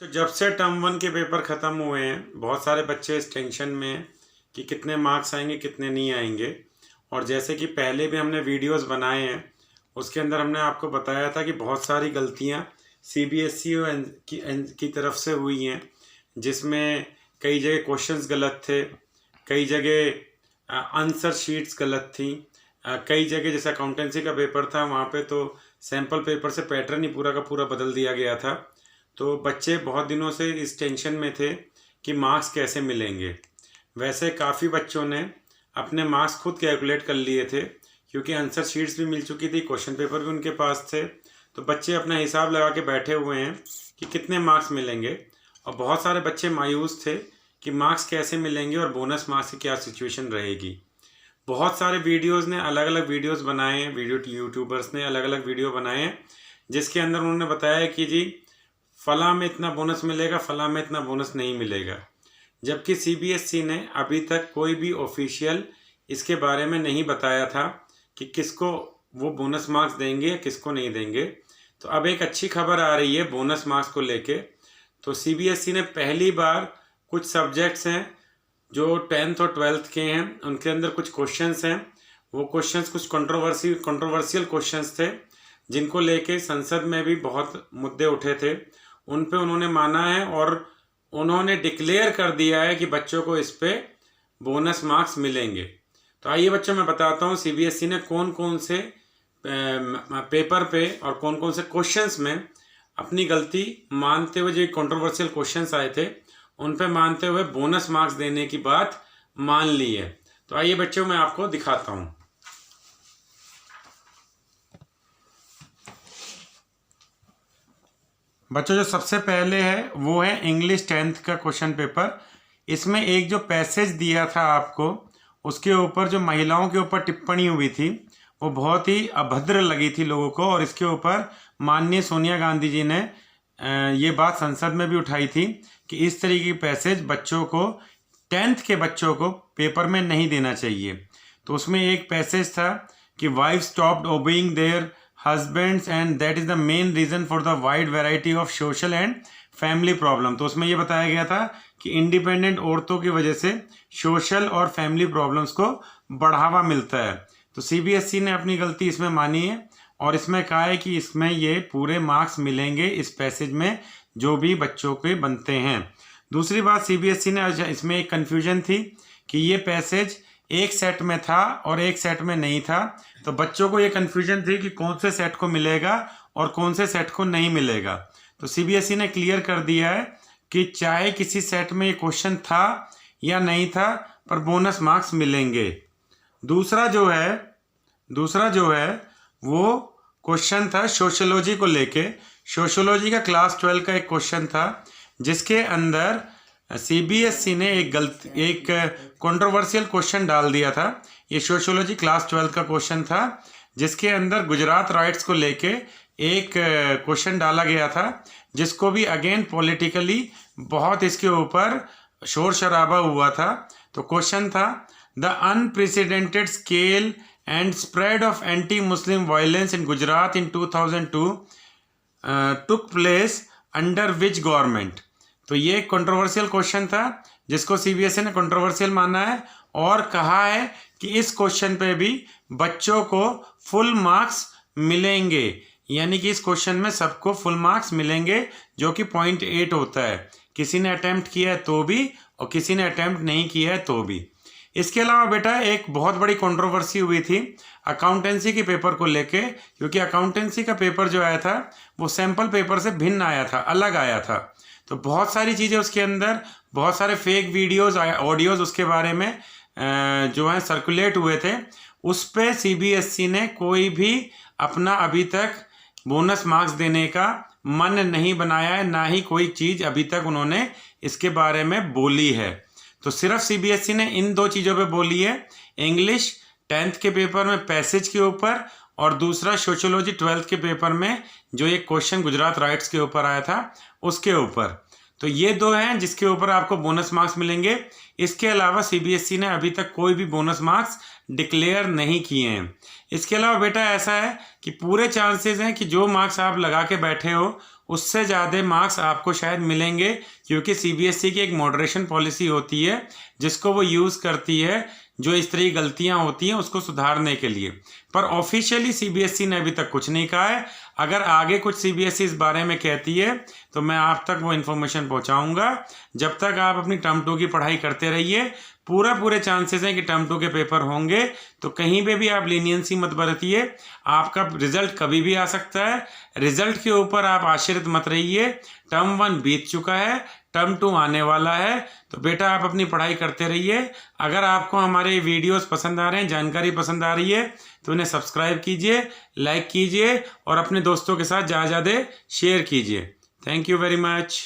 तो जब से टर्म वन के पेपर ख़त्म हुए हैं बहुत सारे बच्चे इस टेंशन में हैं कि कितने मार्क्स आएंगे कितने नहीं आएंगे। और जैसे कि पहले भी हमने वीडियोस बनाए हैं उसके अंदर हमने आपको बताया था कि बहुत सारी गलतियां सीबीएसई की तरफ से हुई हैं, जिसमें कई जगह क्वेश्चंस गलत थे, कई जगह आंसर शीट्स गलत थी, कई जगह जैसे अकाउंटेंसी का पेपर था वहाँ पे तो सैम्पल पेपर से पैटर्न ही पूरा का पूरा बदल दिया गया था। तो बच्चे बहुत दिनों से इस टेंशन में थे कि मार्क्स कैसे मिलेंगे। वैसे काफ़ी बच्चों ने अपने मार्क्स खुद कैलकुलेट कर लिए थे क्योंकि आंसर शीट्स भी मिल चुकी थी, क्वेश्चन पेपर भी उनके पास थे। तो बच्चे अपना हिसाब लगा के बैठे हुए हैं कि कितने मार्क्स मिलेंगे। और बहुत सारे बच्चे मायूस थे कि मार्क्स कैसे मिलेंगे और बोनस मार्क्स की क्या सिचुएशन रहेगी। बहुत सारे वीडियोज़ ने अलग अलग वीडियोज़ बनाए हैं, यूट्यूबर्स ने अलग अलग वीडियो बनाए हैं जिसके अंदर उन्होंने बताया कि जी फला में इतना बोनस मिलेगा, फला में इतना बोनस नहीं मिलेगा। जबकि सीबीएसई ने अभी तक कोई भी ऑफिशियल इसके बारे में नहीं बताया था कि किसको वो बोनस मार्क्स देंगे या किसको नहीं देंगे। तो अब एक अच्छी खबर आ रही है बोनस मार्क्स को लेके। तो सीबीएसई ने पहली बार कुछ सब्जेक्ट्स हैं जो 10th और 12th के हैं उनके अंदर कुछ क्वेश्चंस हैं, वो क्वेश्चंस कुछ कंट्रोवर्शियल क्वेश्चंस थे जिनको लेके संसद में भी बहुत मुद्दे उठे थे। उन पे उन्होंने माना है और उन्होंने डिक्लेयर कर दिया है कि बच्चों को इस पे बोनस मार्क्स मिलेंगे। तो आइए बच्चों मैं बताता हूँ सीबीएसई ने कौन कौन से पेपर पे और कौन कौन से क्वेश्चंस में अपनी गलती मानते हुए, जो कंट्रोवर्शियल क्वेश्चंस आए थे उन पे मानते हुए बोनस मार्क्स देने की बात मान ली है। तो आइए बच्चों मैं आपको दिखाता हूँ। बच्चों जो सबसे पहले है वो है इंग्लिश 10th का क्वेश्चन पेपर। इसमें एक जो पैसेज दिया था आपको उसके ऊपर जो महिलाओं के ऊपर टिप्पणी हुई थी वो बहुत ही अभद्र लगी थी लोगों को, और इसके ऊपर माननीय सोनिया गांधी जी ने ये बात संसद में भी उठाई थी कि इस तरीके की पैसेज बच्चों को 10th के बच्चों को पेपर में नहीं देना चाहिए। तो उसमें एक पैसेज था कि wife stopped obeying their husbands and that is the main reason for the wide variety of social and family problem. तो उसमें ये बताया गया था कि इंडिपेंडेंट औरतों की वजह से सोशल और फैमिली प्रॉब्लम्स को बढ़ावा मिलता है। तो सीबीएसई ने अपनी गलती इसमें मानी है और इसमें कहा है कि इसमें ये पूरे मार्क्स मिलेंगे इस पैसेज में जो भी बच्चों के बनते हैं। दूसरी बात सीबीएसई ने इसमें एक कन्फ्यूजन थी कि ये पैसेज एक सेट में था और एक सेट में नहीं था। तो बच्चों को ये कन्फ्यूजन थी कि कौन से सेट को मिलेगा और कौन से सेट को नहीं मिलेगा। तो सीबीएसई ने क्लियर कर दिया है कि चाहे किसी सेट में ये क्वेश्चन था या नहीं था पर बोनस मार्क्स मिलेंगे। दूसरा जो है वो क्वेश्चन था सोशियोलॉजी को लेके। सोशियोलॉजी का क्लास 12 का एक क्वेश्चन था जिसके अंदर सीबीएसई ने एक कंट्रोवर्शियल क्वेश्चन डाल दिया था। ये सोशियोलॉजी क्लास 12 का क्वेश्चन था जिसके अंदर गुजरात राइट्स को लेके एक क्वेश्चन डाला गया था जिसको भी अगेन पॉलिटिकली बहुत इसके ऊपर शोर शराबा हुआ था। तो क्वेश्चन था the unprecedented scale and spread of anti Muslim violence in Gujarat in 2002 took place under which government. तो ये एक कंट्रोवर्शियल क्वेश्चन था जिसको सीबीएसई ने कंट्रोवर्शियल माना है और कहा है कि इस क्वेश्चन पे भी बच्चों को फुल मार्क्स मिलेंगे, यानी कि इस क्वेश्चन में सबको फुल मार्क्स मिलेंगे जो कि 0.8 होता है। किसी ने अटेम्प्ट किया है तो भी और किसी ने अटेम्प्ट नहीं किया है तो भी। इसके अलावा बेटा एक बहुत बड़ी कंट्रोवर्सी हुई थी अकाउंटेंसी के पेपर को लेके, क्योंकि अकाउंटेंसी का पेपर जो आया था वो सैम्पल पेपर से भिन्न आया था, अलग आया था। तो बहुत सारी चीज़ें उसके अंदर, बहुत सारे फेक वीडियोस ऑडियोज उसके बारे में जो है सर्कुलेट हुए थे। उस पे सीबीएसई ने कोई भी अपना अभी तक बोनस मार्क्स देने का मन नहीं बनाया है, ना ही कोई चीज़ अभी तक उन्होंने इसके बारे में बोली है। तो सिर्फ सीबीएसई ने इन दो चीज़ों पे बोली है, इंग्लिश 10th के पेपर में पैसेज के ऊपर और दूसरा सोशियोलॉजी 12th के पेपर में जो एक क्वेश्चन गुजरात राइट्स के ऊपर आया था उसके ऊपर। तो ये दो हैं जिसके ऊपर आपको बोनस मार्क्स मिलेंगे। इसके अलावा सीबीएसई ने अभी तक कोई भी बोनस मार्क्स डिक्लेयर नहीं किए हैं। इसके अलावा बेटा ऐसा है कि पूरे चांसेस हैं कि जो मार्क्स आप लगा के बैठे हो उससे ज़्यादा मार्क्स आपको शायद मिलेंगे, क्योंकि सीबीएसई की एक मॉडरेशन पॉलिसी होती है जिसको वो यूज़ करती है जो इस तरह की गलतियां होती हैं उसको सुधारने के लिए। पर ऑफिशियली सीबीएसई ने अभी तक कुछ नहीं कहा है। अगर आगे कुछ सीबीएसई इस बारे में कहती है तो मैं आप तक वो इन्फॉर्मेशन पहुंचाऊंगा। जब तक आप अपनी टर्म 2 की पढ़ाई करते रहिए, पूरे चांसेस हैं कि टर्म 2 के पेपर होंगे, तो कहीं पे भी आप लीनियंसी मत बरतिए। आपका रिजल्ट कभी भी आ सकता है, रिजल्ट के ऊपर आप आश्रित मत रहिए। टर्म 1 बीत चुका है, टर्म 2 आने वाला है, तो बेटा आप अपनी पढ़ाई करते रहिए। अगर आपको हमारे वीडियोस पसंद आ रहे हैं, जानकारी पसंद आ रही है, तो इन्हें सब्सक्राइब कीजिए, लाइक कीजिए और अपने दोस्तों के साथ ज़्यादा शेयर कीजिए। Thank you very much.